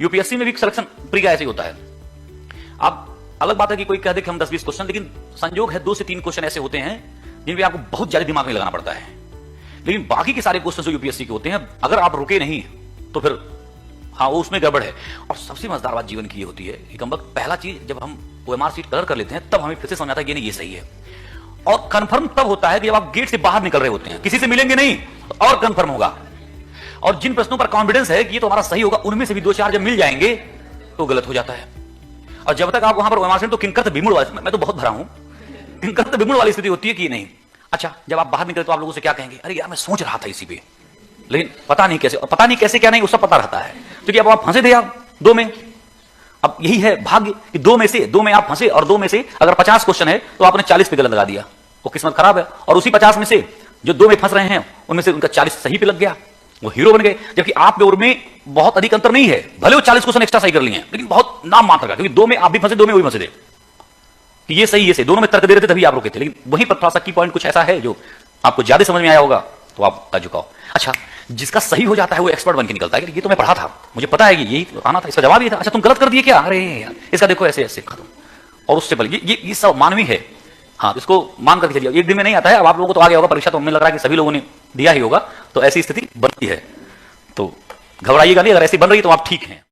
UPSC में भी selection pre का ऐसे ही होता है। अब अलग बात है कि कोई कह दे कि हम 10-20 क्वेश्चन, लेकिन संयोग है 2 से 3 क्वेश्चन ऐसे होते हैं जिन पे आपको बहुत ज्यादा दिमाग में लगाना पड़ता है। लेकिन बाकी के सारे क्वेश्चन जो यूपीएससी के होते हैं, अगर आप रुके नहीं तो फिर हाँ वो उसमें गड़बड़ है। और सबसे मजेदार बात जीवन की ये होती है कि कम वक्त पहला चीज जब हम ओएमआर शीट कलर कर लेते हैं तब हमें फिर से समझ आता है कि नहीं ये सही है। और कंफर्म तब होता है कि जब आप गेट से बाहर निकल रहे होते हैं, किसी से मिलेंगे नहीं तो और कंफर्म होगा। और जिन प्रश्नों पर कॉन्फिडेंस है कि ये तो हमारा सही होगा, उनमें से भी 2-4 जब मिल जाएंगे तो गलत हो जाता है। और जब तक आप वहां पर ओएमआर शीट तो किंकर विमुड़ वाली, मैं तो बहुत भरा हूं, किंकर विमुड़ वाली स्थिति होती है कि नहीं। अच्छा जब आप बाहर निकले तो आप लोगों से क्या कहेंगे, अरे यार मैं सोच रहा था इसी पे, लेकिन पता नहीं कैसे क्या नहीं, उसका पता रहता है। तो अब आप फंसे थे आप 2 में। अब यही है भाग्य कि 2 में से 2 में आप फंसे, और 2 में से अगर 50 क्वेश्चन है तो आपने 40 पे गलत लगा दिया, वो किस्मत खराब है। और उसी 50 में से जो 2 में फंस रहे हैं उनमें से उनका 40 सही पे लग गया, वो हीरो बन गए। जबकि आप में और में बहुत अधिक अंतर नहीं है, भले वो 40 क्वेश्चन एक्स्ट्रा सही कर लिए हैं, लेकिन बहुत नाम मात्र का, क्योंकि 2 में आप भी फंसे, 2 में वही फंसे थे कि ये सही ये सही, दोनों में तर्क दे रहे थे तभी आप रुके थे। लेकिन वहीं पर थोड़ा सा की पॉइंट कुछ ऐसा है जो आपको ज्यादा समझ में आया होगा तो आप झुकाओ। अच्छा जिसका सही हो जाता है वो एक्सपर्ट बन के निकलता है कि ये तो मैं पढ़ा था, मुझे पता है कि यही आना था, इसका जवाब ये था। अच्छा तुम गलत कर दिए क्या, अरे यार इसका देखो ऐसे ऐसे खत्म। और उससे पहले ये सब मानवीय है। हाँ इसको मान करके चलिए, एक दिन में नहीं आता है। अब आप लोगों को तो आ गया होगा परीक्षा, तो हमें लग रहा है कि सभी लोगों ने दिया ही होगा, तो ऐसी स्थिति बनती है। तो घबराइएगा नहीं, अगर ऐसी बन रही तो आप ठीक हैं।